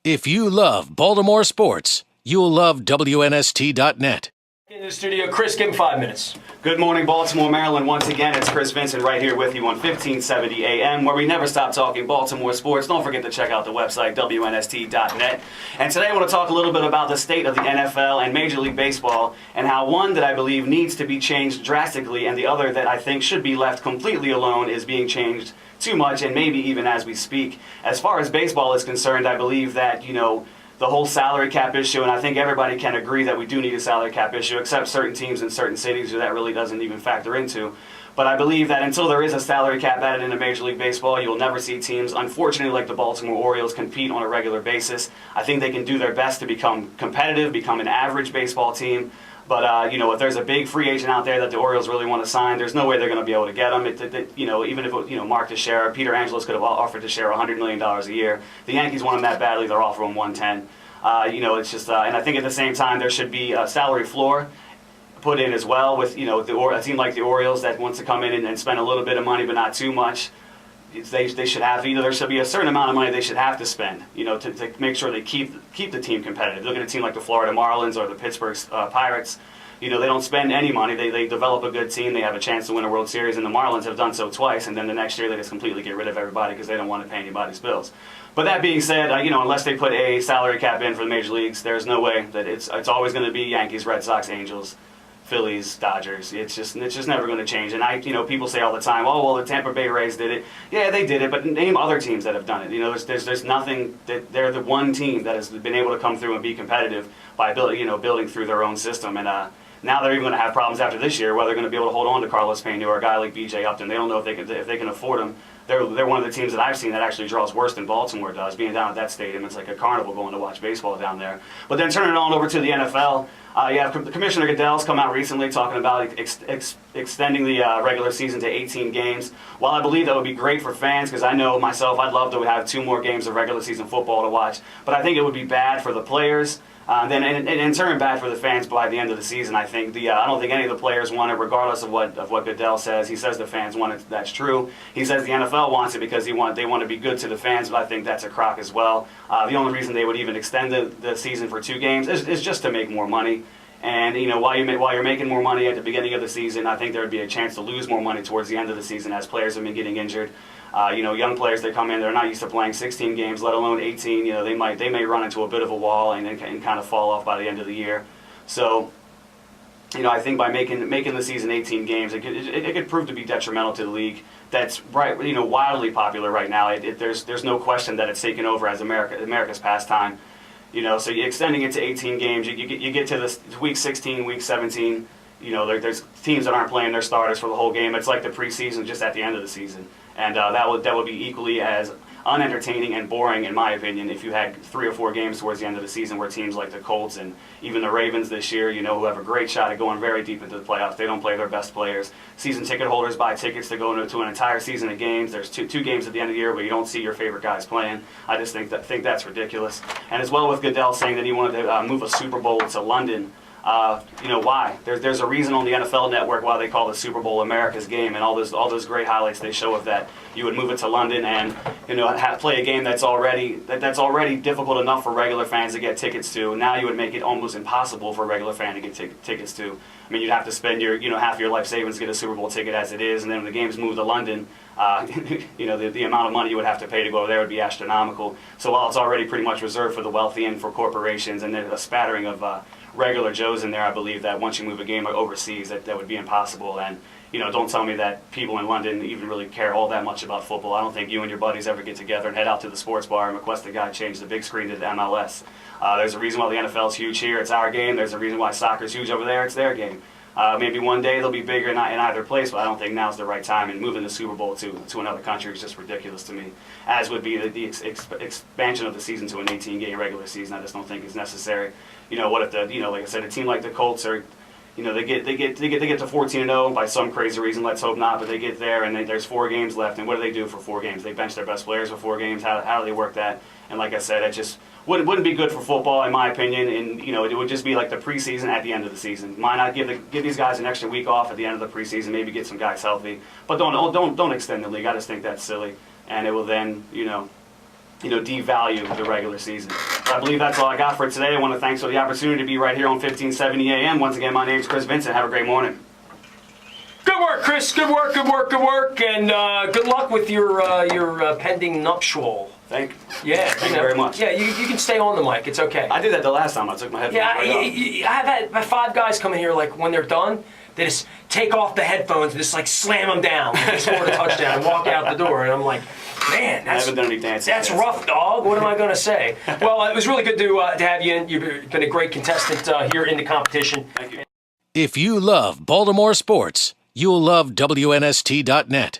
If you love Baltimore sports, you'll love WNST.net. In the studio, Chris, give him 5 minutes. Good morning, Baltimore, Maryland. Once again, it's Chris Vinson right here with you on 1570 AM, where we never stop talking Baltimore sports. Don't forget to check out the website, WNST.net. And today I want to talk a little bit about the state of the NFL and Major League Baseball, and how one that I believe needs to be changed drastically, and the other that I think should be left completely alone is being changed too much, and maybe even as we speak. As far as baseball is concerned, I believe that, the whole salary cap issue, and I think everybody can agree that we do need a salary cap issue, except certain teams in certain cities where that really doesn't even factor into. But I believe that until there is a salary cap added into Major League Baseball, you'll never see teams, unfortunately, like the Baltimore Orioles, compete on a regular basis. I think they can do their best to become competitive, become an average baseball team. But, if there's a big free agent out there that the Orioles really want to sign, there's no way they're going to be able to get him. Even if, Mark Teixeira, Peter Angelos could have offered Teixeira $100 million a year. The Yankees want him that badly, they're offering him 110. It's just, and I think at the same time there should be a salary floor put in as well with, a team like the Orioles that wants to come in and spend a little bit of money but not too much. They should have, there should be a certain amount of money they should have to spend, to make sure they keep the team competitive. Look at a team like the Florida Marlins or the Pittsburgh Pirates. They don't spend any money. They develop a good team. They have a chance to win a World Series, and the Marlins have done so twice, and then the next year they just completely get rid of everybody because they don't want to pay anybody's bills. But that being said, unless they put a salary cap in for the major leagues, there's no way that it's always going to be Yankees, Red Sox, Angels, Phillies, Dodgers. It's just never going to change. And people say all the time, oh well, the Tampa Bay Rays did it. Yeah, they did it, but name other teams that have done it. There's nothing that they're the one team that has been able to come through and be competitive by building through their own system. And now they're even going to have problems after this year, where they're going to be able to hold on to Carlos Pena or a guy like B.J. Upton. They don't know if they can afford him. They're one of the teams that I've seen that actually draws worse than Baltimore does, being down at that stadium. It's like a carnival going to watch baseball down there. But then turning it on over to the NFL, you have Commissioner Goodell's come out recently talking about extending the regular season to 18 games. While I believe that would be great for fans, because I know myself, I'd love to have 2 more games of regular season football to watch, but I think it would be bad for the players. Then in turn bad for the fans by the end of the season. I think I don't think any of the players want it, regardless of what Goodell says. He says the fans want it. That's true. He says the NFL wants it because they want to be good to the fans, but I think that's a crock as well. The only reason they would even extend the season for 2 games is just to make more money. And while you're making more money at the beginning of the season, I think there would be a chance to lose more money towards the end of the season as players have been getting injured. Young players that come in, they're not used to playing 16 games, let alone 18. they may run into a bit of a wall and kind of fall off by the end of the year. So, I think by making the season 18 games, it could prove to be detrimental to the league. That's wildly popular right now. There's no question that it's taken over as America's pastime. So you're extending it to 18 games. You get to this week 16, week 17. There's teams that aren't playing their starters for the whole game. It's like the preseason just at the end of the season. And that would be equally as unentertaining and boring, in my opinion, if you had 3 or 4 games towards the end of the season where teams like the Colts and even the Ravens this year, who have a great shot at going very deep into the playoffs, they don't play their best players. Season ticket holders buy tickets to go into an entire season of games. There's two games at the end of the year where you don't see your favorite guys playing. I just think that's ridiculous. And as well with Goodell saying that he wanted to move a Super Bowl to London. Why? There's a reason on the NFL Network why they call the Super Bowl America's game, and all those great highlights they show of that. You would move it to London and play a game that's already difficult enough for regular fans to get tickets to. Now you would make it almost impossible for a regular fan to get tickets to. I mean, you'd have to spend your half your life savings to get a Super Bowl ticket as it is, and then when the games move to London, the amount of money you would have to pay to go there would be astronomical. So while it's already pretty much reserved for the wealthy and for corporations, and then a spattering of regular Joes in there, I believe that once you move a game overseas, that would be impossible. And don't tell me that people in London even really care all that much about football. I don't think you and your buddies ever get together and head out to the sports bar and request a guy change the big screen to the MLS. There's a reason why the NFL is huge here. It's our game. There's a reason why soccer's huge over there. It's their game. Maybe one day they'll be bigger in either place, but I don't think now's the right time. And moving the Super Bowl to another country is just ridiculous to me. As would be the expansion of the season to an 18-game regular season. I just don't think it's necessary. What if like I said, a team like the Colts are, they get to 14-0 by some crazy reason. Let's hope not, but they get there and there's 4 games left. And what do they do for 4 games? They bench their best players for 4 games. How do they work that? And like I said, it just wouldn't be good for football, in my opinion. And it would just be like the preseason at the end of the season. Why not give these guys an extra week off at the end of the preseason? Maybe get some guys healthy, but don't extend the league. I just think that's silly, and it will then devalue the regular season. I believe that's all I got for today. I want to thanks for the opportunity to be right here on 1570 AM. Once again, my name is Chris Vinson. Have a great morning. Good work, Chris. Good work, good work, good work. And good luck with your pending nuptial. Thank you. Yeah. Thank you very much. Yeah, you can stay on the mic. It's okay. I did that the last time. I took my headphones right off. I've had 5 guys come in here, like, when they're done, they just take off the headphones and just, like, slam them down. They score a touchdown and walk out the door. And I'm like, man, I haven't done any dancing. That's rough, dog. What am I going to say? Well, it was really good to have you in. You've been a great contestant here in the competition. Thank you. If you love Baltimore sports, you'll love WNST.net.